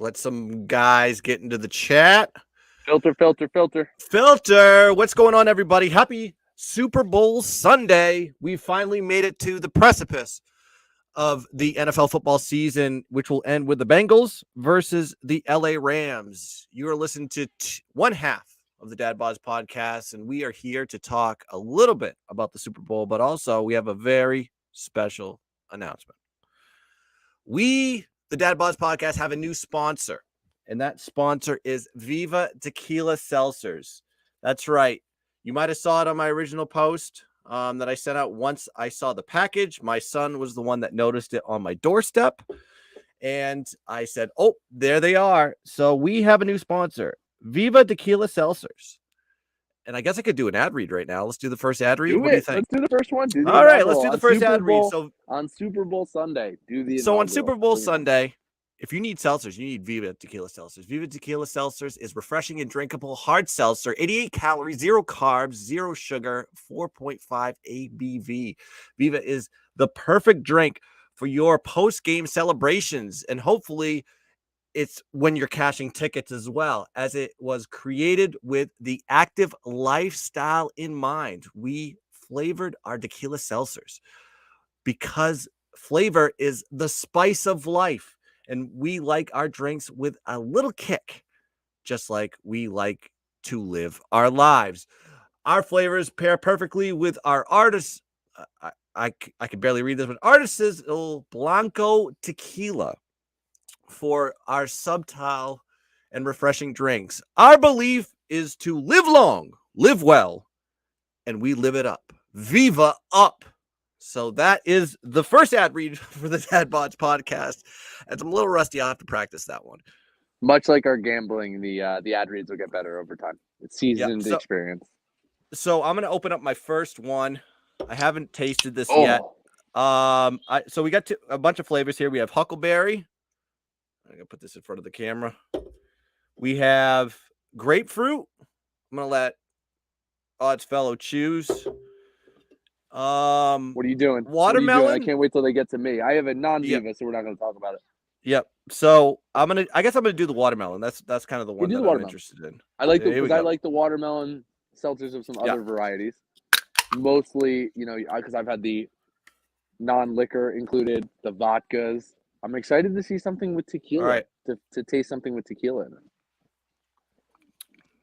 Let some guys get into the chat. Filter. What's going on, everybody? Happy Super Bowl Sunday. We finally made it to the precipice of the NFL football season, which will end with the Bengals versus the LA Rams. You are listening to one half of the DadBodd podcast, and we are here to talk a little bit about the Super Bowl, but also we have a very special announcement. We, the DadBodd podcast, have a new sponsor, and that sponsor is Viva Tequila Seltzers. That's right. You might have saw it on my original post that I sent out once I saw the package. My son was the one that noticed it on my doorstep, and I said, oh, there they are. So we have a new sponsor, Viva Tequila Seltzers. And I guess I could do an ad read right now. Let's do the first ad read. What do you think? Let's do the first one. All right, let's do the first ad read. So on Super Bowl Sunday, on Super Bowl Sunday, if you need seltzers, you need Viva Tequila Seltzers. Viva Tequila Seltzers is refreshing and drinkable hard seltzer, 88 calories, 0 carbs, 0 sugar, 4.5 ABV. Viva is the perfect drink for your post-game celebrations, and hopefully it's when you're cashing tickets as well, as it was created with the active lifestyle in mind. We flavored our tequila seltzers because flavor is the spice of life, and we like our drinks with a little kick, just like we like to live our lives. Our flavors pair perfectly with our artists. I can barely read this, but Artisanal Blanco Tequila for our subtle and refreshing drinks. Our belief is to live long, live well, and we live it up. Viva up. So that is the first ad read for the DadBodd podcast. And I'm a little rusty. I'll have to practice that one. Much like our gambling, the ad reads will get better over time. It's seasoned experience. So I'm going to open up my first one. I haven't tasted this yet. So we got a bunch of flavors here. We have Huckleberry. I'm going to put this in front of the camera. We have grapefruit. I'm going to let Odd's fellow choose. What are you doing? Watermelon. I can't wait till they get to me. I have a non-diva, so we're not going to talk about it. Yep. So I guess I'm going to do the watermelon. That's kind of the one that I'm interested in. I like the watermelon seltzers of some other varieties. Mostly, because I've had the non-liquor included, the vodkas. I'm excited to see something with tequila. All right. To taste something with tequila in it.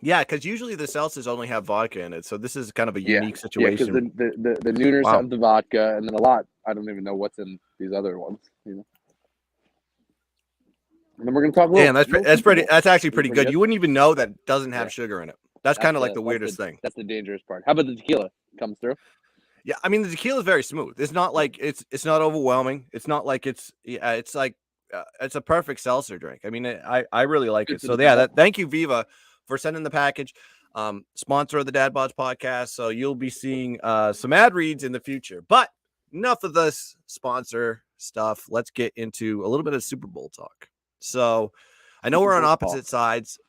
Yeah, because usually the seltzers only have vodka in it, so this is kind of a unique situation. Yeah, because the nooners have the vodka, and then I don't even know what's in these other ones. And then we're gonna talk. That's actually pretty good. You wouldn't even know that it doesn't have sugar in it. That's kind of like the weirdest thing. That's the dangerous part. How about the tequila? Comes through. Yeah, I mean the tequila is very smooth. It's not like it's not overwhelming. It's not like it's like it's a perfect seltzer drink. I mean, I really like it. So thank you Viva for sending the package. Sponsor of the DadBodd podcast. So you'll be seeing some ad reads in the future. But enough of this sponsor stuff. Let's get into a little bit of Super Bowl talk. So I know we're on opposite sides.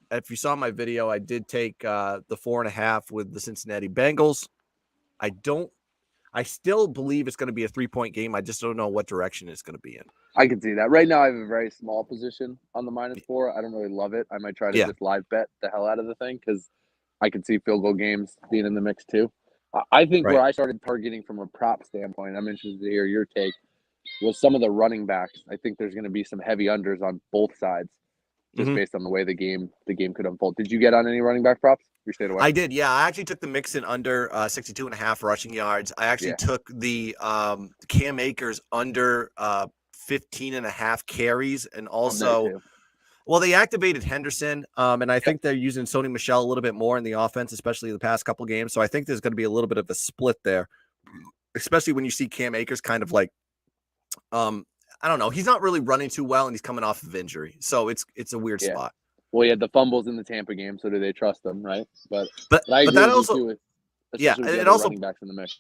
If you saw my video, I did take the 4.5 with the Cincinnati Bengals. I still believe it's going to be a 3-point game. I just don't know what direction it's going to be in. I can see that. Right now, I have a very small position on the -4. I don't really love it. I might try to just live bet the hell out of the thing because I can see field goal games being in the mix too. I think where I started targeting from a prop standpoint, I'm interested to hear your take, was some of the running backs. I think there's going to be some heavy unders on both sides just based on the way the game could unfold. Did you get on any running back props? You stayed away? I did, yeah. I actually took the Mixon under 62.5 rushing yards. I actually took the Cam Akers under 15.5 carries, and also, they activated Henderson, and I think they're using Sony Michel a little bit more in the offense, especially the past couple games. So I think there's going to be a little bit of a split there, especially when you see Cam Akers kind of like, I don't know, he's not really running too well, and he's coming off of injury, so it's a weird spot. Well, he had the fumbles in the Tampa game, so do they trust him, right? But I agree that also, it also running backs in the mix.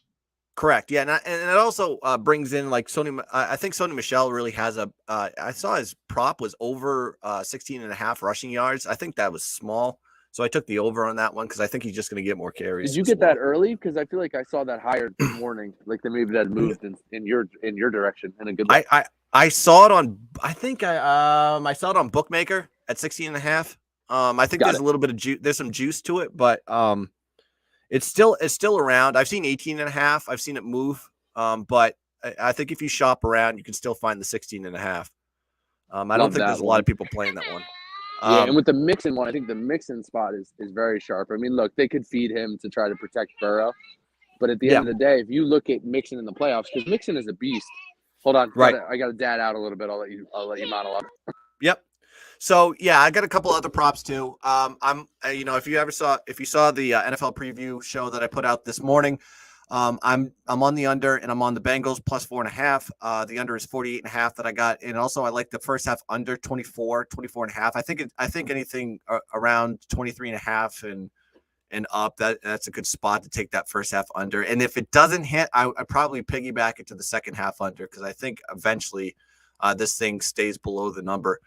Correct, yeah, and it also brings in like Sony. I think Sony Michel really has a. I saw his prop was over 16.5 rushing yards. I think that was small, so I took the over on that one because I think he's just going to get more carries. Did you get that early? Because I feel like I saw that higher this morning. Like maybe that moved in your direction in a good way. I saw it on. I saw it on Bookmaker at 16.5. I think Got there's it. a little bit of juice. There's some juice to it, but it's still around. I've seen 18.5. I've seen it move. But I think if you shop around, you can still find the 16.5. I don't Love think there's that a lot one. of people playing that one. Yeah, and with the Mixon one, I think the Mixon spot is very sharp. I mean, look, they could feed him to try to protect Burrow, but at the end Yeah, of the day, if you look at Mixon in the playoffs, because Mixon is a beast. Hold on, right. I got to dad out a little bit. I'll let you monologue. Yep. So yeah, I got a couple other props too. If you saw the NFL preview show that I put out this morning, I'm on the under and I'm on the Bengals plus 4.5. The under is 48.5 that I got, and also I like the first half under 24.5. I think anything around 23.5 and up, that's a good spot to take that first half under. And if it doesn't hit, I probably piggyback it to the second half under because I think eventually this thing stays below the number.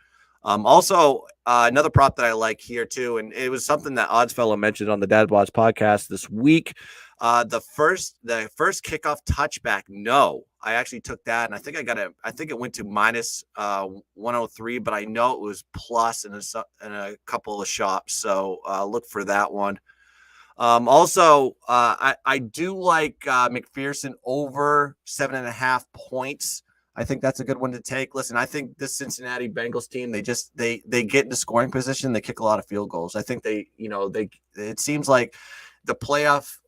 Another prop that I like here too, and it was something that Oddsfellow mentioned on the DadBodd podcast this week. The first kickoff touchback. No, I actually took that, and I think it went to minus 103, but I know it was plus in a couple of shops. So look for that one. I do like McPherson over 7.5 points. I think that's a good one to take. Listen, I think this Cincinnati Bengals team, they get into scoring position, they kick a lot of field goals. I think it seems like the playoff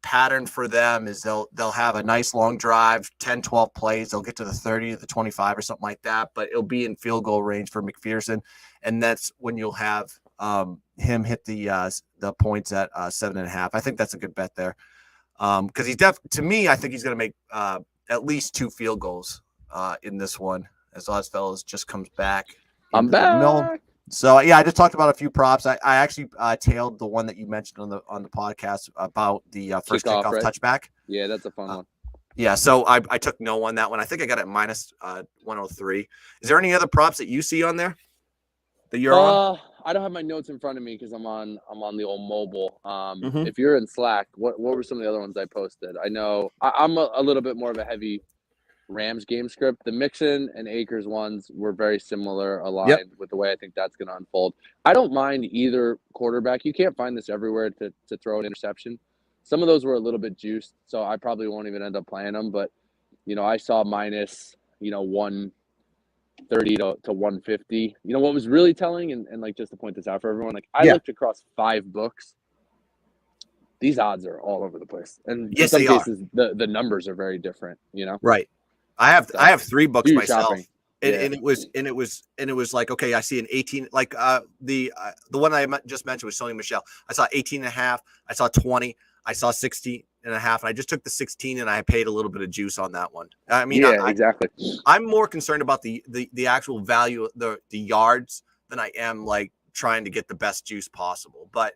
pattern for them is they'll have a nice long drive, 10, 12 plays. They'll get to the 30 to the 25 or something like that, but it'll be in field goal range for McPherson. And that's when you'll have him hit the points at 7.5. I think that's a good bet there. Because to me, I think he's going to make at least 2 field goals in this one as Oddfellows just comes back. I'm back. So yeah, I just talked about a few props. I actually tailed the one that you mentioned on the podcast about the first kickoff right? Touchback. Yeah, that's a fun one. Yeah, so I took no on that one. I think I got it minus 103. Is there any other props that you see on there that you're on? I don't have my notes in front of me because I'm on the old mobile. If you're in Slack, what were some of the other ones I posted? I know I'm a little bit more of a heavy Rams game script. The Mixon and Akers ones were very similar, aligned with the way I think that's going to unfold. I don't mind either quarterback. You can't find this everywhere to throw an interception. Some of those were a little bit juiced, so I probably won't even end up playing them. But, I saw minus, 130 to 150. What was really telling, and like just to point this out for everyone, like I looked across 5 books. These odds are all over the place. And in some cases, the numbers are very different, Right. I have 3 books myself. Shopping. And it was like, okay, I see an 18, like the one I just mentioned was Sony Michel. I saw 18.5. I saw 20. I saw 16.5. And I just took the 16 and I paid a little bit of juice on that one. I mean, exactly. I'm more concerned about the actual value, the yards than I am like trying to get the best juice possible. But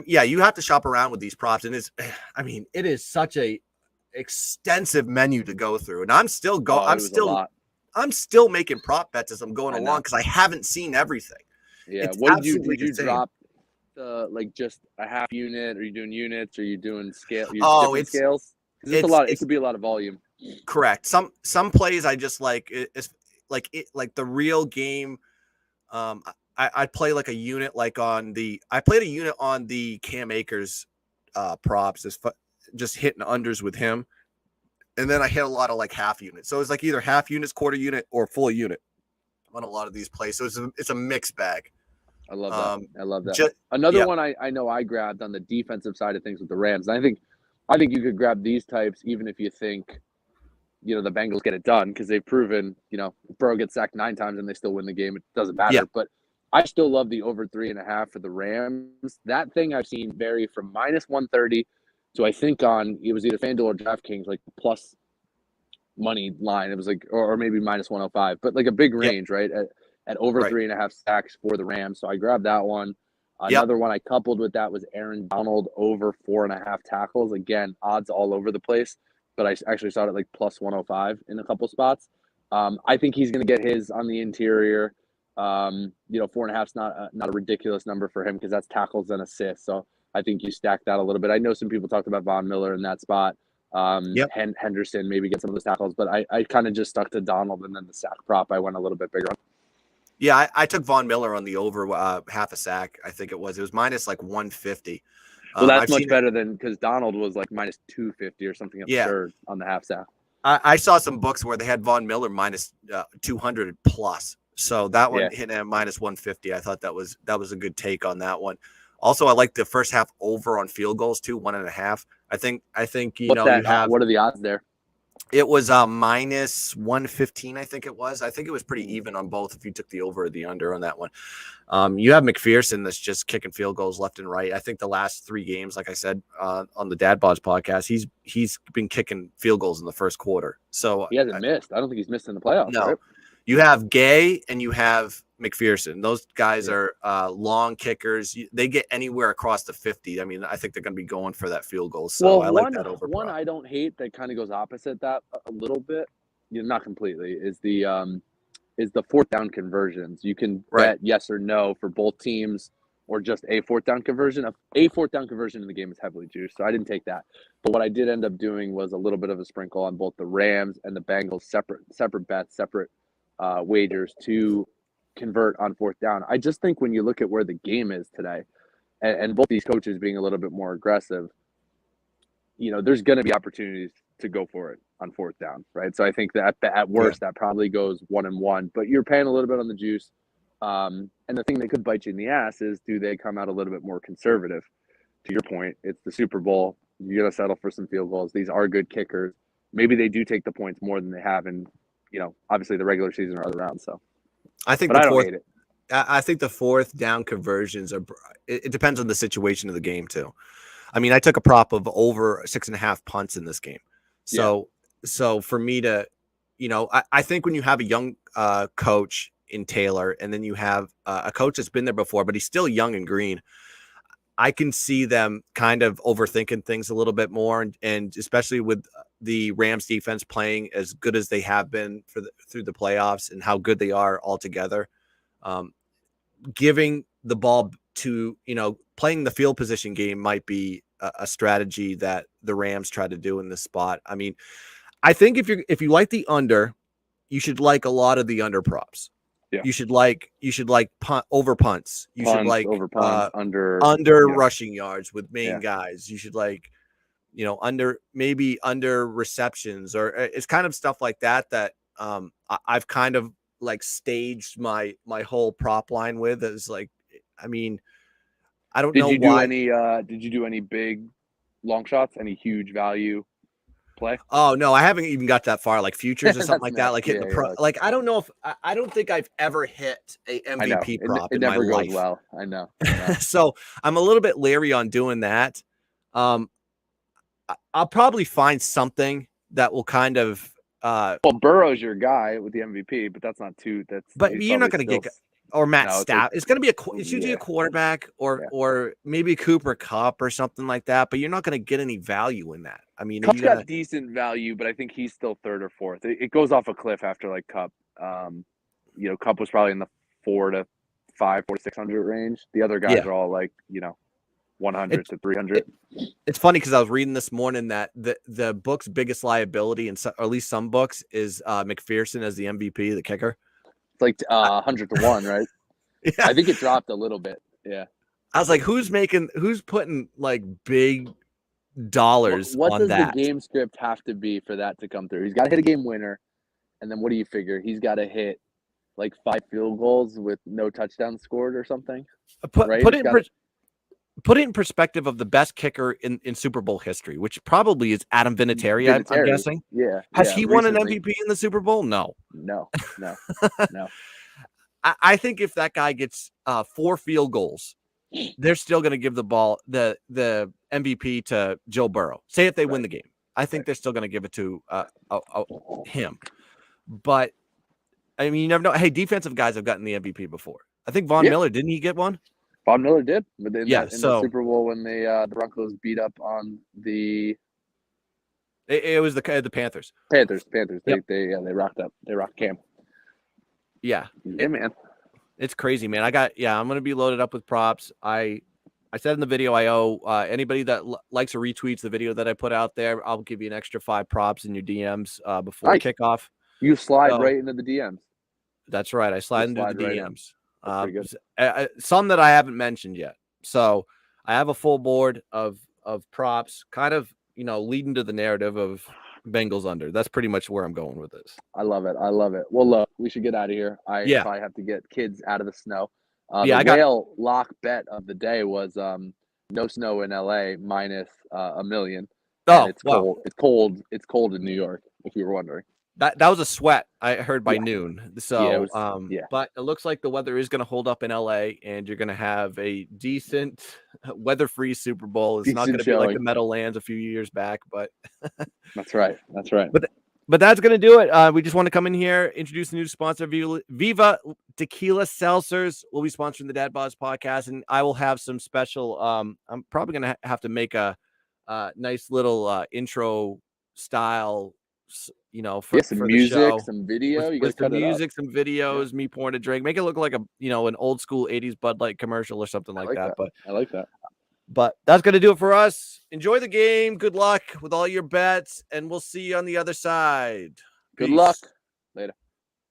you have to shop around with these props. And it is such a extensive menu to go through, and I'm still making prop bets as I'm going along because I haven't seen everything. Yeah, what did you drop? Like just a half unit? Are you doing units? Are you doing scale? It's scales. It's a lot. It could be a lot of volume. Correct. Some plays I just like. It's like the real game. I play like a unit I played a unit on the Cam Akers props. Just hitting unders with him, and then I hit a lot of like half units. So it's like either half units, quarter unit, or full unit on a lot of these plays. So it's a mixed bag. I love that. I love that. Another one I know I grabbed on the defensive side of things with the Rams. And I think you could grab these types even if you think, the Bengals get it done because they've proven, Burrow gets sacked 9 times and they still win the game. It doesn't matter. Yeah. But I still love the over 3.5 for the Rams. That thing I've seen vary from minus 130 to I think it was either FanDuel or DraftKings, like plus money line. It was like, or maybe minus 105, but like a big range, right? At over 3.5 sacks for the Rams. So I grabbed that one. Another one I coupled with that was Aaron Donald over 4.5 tackles. Again, odds all over the place, but I actually saw it at like plus 105 in a couple spots. I think he's going to get his on the interior. 4.5 is not a ridiculous number for him because that's tackles and assists. So I think you stack that a little bit. I know some people talked about Von Miller in that spot. Henderson maybe get some of those tackles, but I kind of just stuck to Donald, and then the sack prop I went a little bit bigger on. Yeah, I took Von Miller on the over half a sack. I think it was minus like 150. Well, that's much better than, because Donald was like minus 250 or something absurd on the half sack. I saw some books where they had Von Miller minus 200 plus. So that one hit at minus 150. I thought that was a good take on that one. Also, I like the first half over on field goals too, 1.5. I think you have. What are the odds there? It was minus 115. I think it was pretty even on both if you took the over or the under on that one. You have McPherson that's just kicking field goals left and right. I think the last 3 games, like I said on the DadBodd podcast, he's been kicking field goals in the first quarter. So he hasn't missed. I don't think he's missed in the playoffs. No, right? You have Gay and you have McPherson. Those guys are long kickers. They get anywhere across the 50. I mean, I think they're going to be going for that field goal. So I like that over. One I don't hate that kind of goes opposite that a little bit, not completely, is the 4th down conversions. You can bet yes or no for both teams, or just a 4th down conversion. A 4th down conversion in the game is heavily juiced, so I didn't take that. But what I did end up doing was a little bit of a sprinkle on both the Rams and the Bengals, separate bets, separate wagers to convert on 4th down. I just think when you look at where the game is today, and both these coaches being a little bit more aggressive, there's going to be opportunities to go for it on 4th down, right? So I think that at worst that probably goes 1-1, but you're paying a little bit on the juice. And the thing that could bite you in the ass is, do they come out a little bit more conservative? To your point, it's the Super Bowl. You're going to settle for some field goals. These are good kickers. Maybe they do take the points more than they have in, obviously the regular season or other rounds. So I think I don't hate it. I think the 4th down conversions it depends on the situation of the game too. I mean, I took a prop of over 6.5 punts in this game. So for me to, I think when you have a young coach in Taylor, and then you have a coach that's been there before, but he's still young and green, I can see them kind of overthinking things a little bit more, and especially with the Rams defense playing as good as they have been through the playoffs and how good they are altogether. Giving the ball to, playing the field position game might be a strategy that the Rams try to do in this spot. I mean, I think if you like the under, you should like a lot of the under props. Yeah. You should like over punts. You should like over punts, under rushing yards with main guys. You should like, under receptions, or it's kind of stuff like that I've kind of like staged my whole prop line with. Is like, I mean, I don't know why. Did you do any big long shots? Any huge value play? Oh no, I haven't even got that far, like futures or something like that, like hitting the pro. Like I don't know if I don't think I've ever hit a MVP prop in my life. It never goes well. I know. So I'm a little bit leery on doing that. I'll probably find something that will kind of. Burrow's your guy with the MVP, but that's not too. But you're not going to get. Or Matt Stafford. It's going to be it's usually a quarterback or maybe Cooper Kupp or something like that. But you're not going to get any value in that. I mean, Kupp's got decent value, but I think he's still 3rd or 4th. It goes off a cliff after like Kupp. Kupp was probably in the 4 to 600 range. The other guys are all like 100 to 300. It's funny because I was reading this morning that the book's biggest liability, or at least some books, is McPherson as the MVP, the kicker. It's like 100 to 1, right? Yeah. I think it dropped a little bit. Yeah. I was like, who's putting like big dollars on that? What does the game script have to be for that to come through? He's got to hit a game winner. And then what do you figure? He's got to hit like 5 field goals with no touchdowns scored or something. Put it in perspective of the best kicker in Super Bowl history, which probably is Adam Vinatieri. I'm guessing. Yeah. Has he won an MVP in the Super Bowl? No. I think if that guy gets 4 field goals, they're still going to give the ball the MVP to Joe Burrow. Say if they win the game, I think they're still going to give it to him. But I mean, you never know. Hey, defensive guys have gotten the MVP before. I think Von Miller, didn't he get one? Von Miller did, but in the Super Bowl when the Broncos beat up on the. It was the Panthers. Panthers. Yep. They rocked up. They rocked Cam. Yeah, man. It's crazy, man. I'm gonna be loaded up with props. I I said in the video, I owe anybody that likes or retweets the video that I put out there, I'll give you an extra 5 props in your DMs before kickoff. You slide right into the DMs. That's right. I slide into the DMs. That's pretty good. Some that I haven't mentioned yet. So I have a full board of props, kind of, leading to the narrative of Bengals under. That's pretty much where I'm going with this. I love it. Well, look, we should get out of here. I probably have to get kids out of the snow. The whale lock bet of the day was no snow in LA minus $1 million. Oh, it's cold. It's cold. It's cold in New York, if you were wondering. That was a sweat I heard by noon. So, but it looks like the weather is going to hold up in LA, and you're going to have a decent weather-free Super Bowl. It's not going to be like the Meadowlands a few years back, but that's right. That's right. But that's going to do it. We just want to come in here, introduce the new sponsor, Viva Tequila Seltzers. We'll be sponsoring the DadBodd podcast, and I will have some special. I'm probably going to have to make a nice little intro style, for some for music, the show. some video, with some music, some videos, me pouring a drink, make it look like an old school 80s Bud Light commercial or something like that. But I like that. But that's going to do it for us. Enjoy the game. Good luck with all your bets, and we'll see you on the other side. Good luck. Later.